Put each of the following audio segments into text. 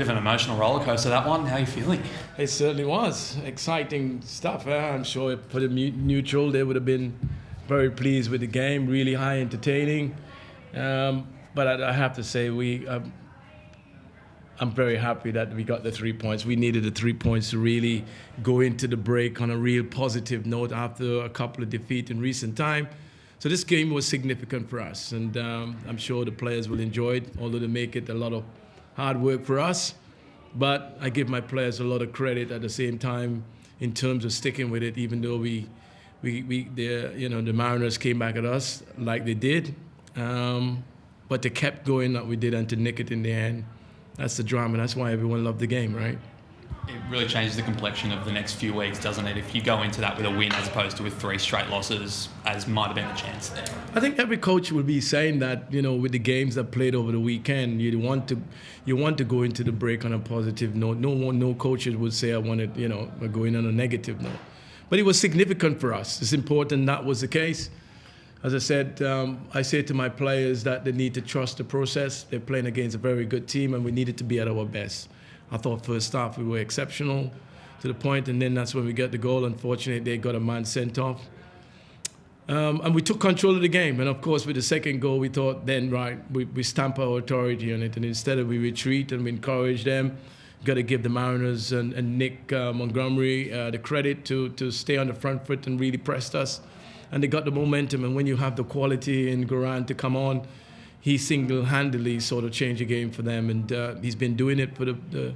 bit of an emotional roller coaster, that one. How are you feeling? It certainly was. Exciting stuff. I'm sure for the neutral, they would have been very pleased with the game, really high entertaining. But I have to say, I'm very happy that we got the 3 points. We needed the 3 points to really go into the break on a real positive note after a couple of defeats in recent time. So this game was significant for us, and I'm sure the players will enjoy it, although they make it a lot of hard work for us. But I give my players a lot of credit at the same time in terms of sticking with it, even though the Mariners came back at us like they did. But they kept going like we did and to nick it in the end. That's the drama. That's why everyone loved the game, right? It really changes the complexion of the next few weeks, doesn't it? If you go into that with a win as opposed to with 3 straight losses, as might have been the chance there. I think every coach will be saying that, with the games that played over the weekend, you want to go into the break on a positive note. No coaches would say I wanted, we're going on a negative note. But it was significant for us. It's important that was the case. As I said, I say to my players that they need to trust the process. They're playing against a very good team, and we needed to be at our best. I thought first half we were exceptional to the point, and then that's when we got the goal. Unfortunately, they got a man sent off. And we took control of the game. And, of course, with the second goal, we thought then, right, we stamp our authority on it. And instead of we retreat and we encourage them, got to give the Mariners and Nick Montgomery the credit to stay on the front foot and really pressed us. And they got the momentum. And when you have the quality in Goran to come on, he single-handedly sort of changed the game for them. And he's been doing it for the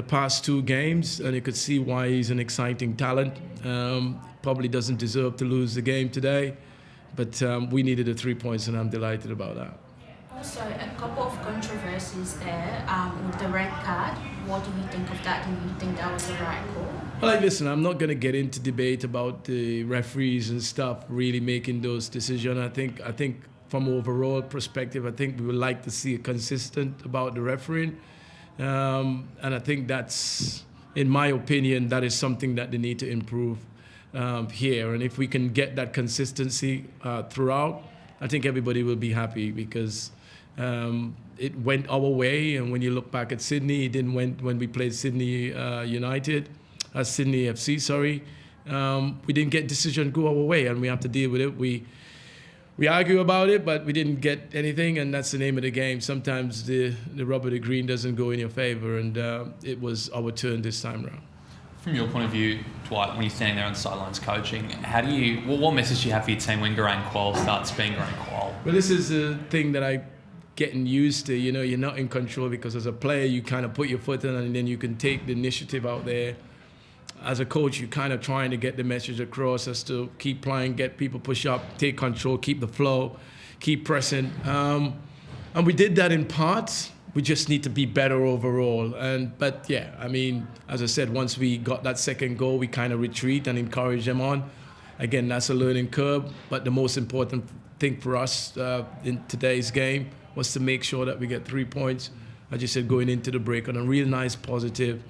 past 2 games. And you could see why he's an exciting talent. Probably doesn't deserve to lose the game today. But we needed the 3 points, and I'm delighted about that. Also, a couple of controversies there with the red card. What do you think of that? Do you think that was the right call? Well, listen, I'm not going to get into debate about the referees and stuff really making those decisions. I think from overall perspective, I think we would like to see it consistent about the refereeing. And I think that's, in my opinion, that is something that they need to improve here. And if we can get that consistency throughout, I think everybody will be happy because it went our way. And when you look back at Sydney, it didn't went when we played Sydney Sydney FC, sorry. We didn't get decision go our way, and we have to deal with it. We argue about it, but we didn't get anything, and that's the name of the game. Sometimes the rubber, the green doesn't go in your favor, and it was our turn this time around. From your point of view, Dwight, when you're standing there on the sidelines coaching, what message do you have for your team when Garang Kuol starts being Garang Kuol? Well, this is the thing that I'm getting used to. You're not in control because as a player, you kind of put your foot in and then you can take the initiative out there. As a coach, you're kind of trying to get the message across as to keep playing, get people push up, take control, keep the flow, keep pressing. And we did that in parts. We just need to be better overall. But yeah, I mean, as I said, once we got that second goal, we kind of retreat and encourage them on. Again, that's a learning curve. But the most important thing for us in today's game was to make sure that we get 3 points. As you said, going into the break on a real nice positive.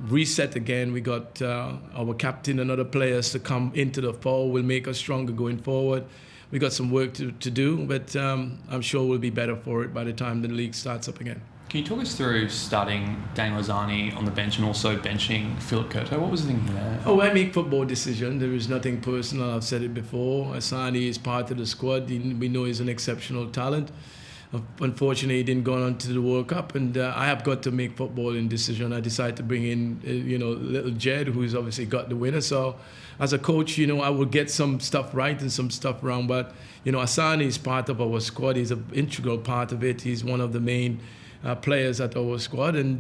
Reset again. We got our captain and other players to come into the fold. Will make us stronger going forward. We got some work to do, but I'm sure we'll be better for it by the time the league starts up again. Can you talk us through starting Daniel Arzani on the bench and also benching Philip Curto? What was the thinking there? I make football decisions. There is nothing personal. I've said it before. Arzani is part of the squad. We know he's an exceptional talent. Unfortunately, he didn't go on to the World Cup, and I have got to make footballing decision. I decided to bring in, little Jed, who's obviously got the winner. So, as a coach, I will get some stuff right and some stuff wrong. But, Arzani is part of our squad. He's an integral part of it. He's one of the main players at our squad, and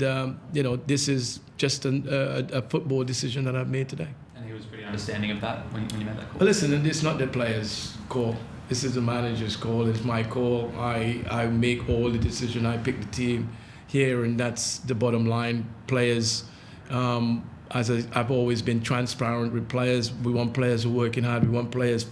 this is just a football decision that I've made today. And he was pretty understanding of that when you made that call. Well, listen, and it's not the players' call. This is the manager's call. It's my call. I make all the decisions. I pick the team here, and that's the bottom line. Players, I've always been transparent with players. We want players who are working hard. We want players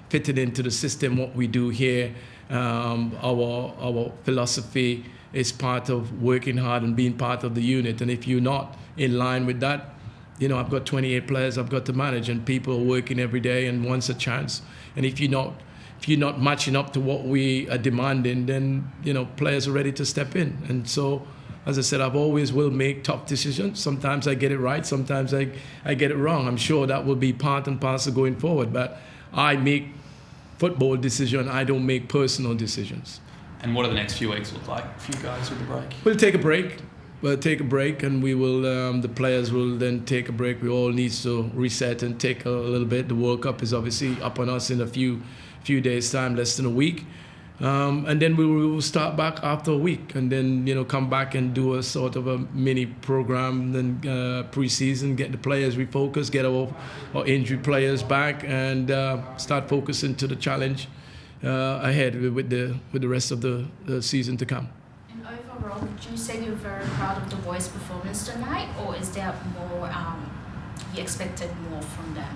fitted into the system. What we do here, our philosophy is part of working hard and being part of the unit. And if you're not in line with that, I've got 28 players I've got to manage, and people are working every day and wants a chance. And if you're not matching up to what we are demanding, then players are ready to step in. And so as I said, I've always will make tough decisions. Sometimes I get it right, sometimes I get it wrong. I'm sure that will be part and parcel going forward, but I make football decisions. I don't make personal decisions. And what do the next few weeks look like for you guys with the break? We'll take a break. And we will. The players will then take a break. We all need to reset and take a little bit. The World Cup is obviously up on us in a few days' time, less than a week, and then we will start back after a week, and then come back and do a sort of a mini program. Then pre-season, get the players refocused, get our injured players back, and start focusing to the challenge ahead with the rest of the season to come. Overall, would you say you're very proud of the boys' performance tonight, or is there more, you expected more from them?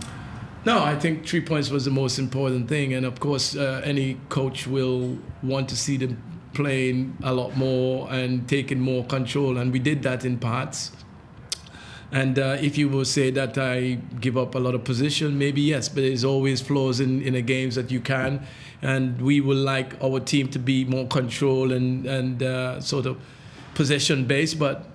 No, I think 3 points was the most important thing, and of course any coach will want to see them playing a lot more and taking more control, and we did that in parts. And if you will say that I give up a lot of position, maybe yes, but there's always flaws in the games that you can, and we would like our team to be more control and sort of possession based, but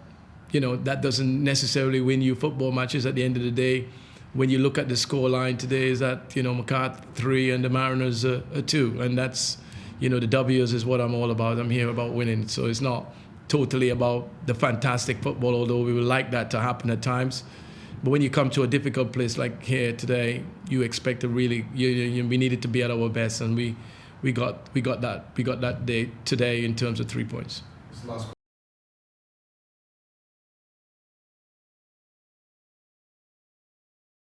that doesn't necessarily win you football matches at the end of the day. When you look at the score line today, is that Macarthur 3 and the Mariners 2, and that's the W's is what I'm all about. I'm here about winning, so it's not totally about the fantastic football, although we would like that to happen at times. But when you come to a difficult place like here today, you expect to really, we needed to be at our best, and we got that day today in terms of 3 points.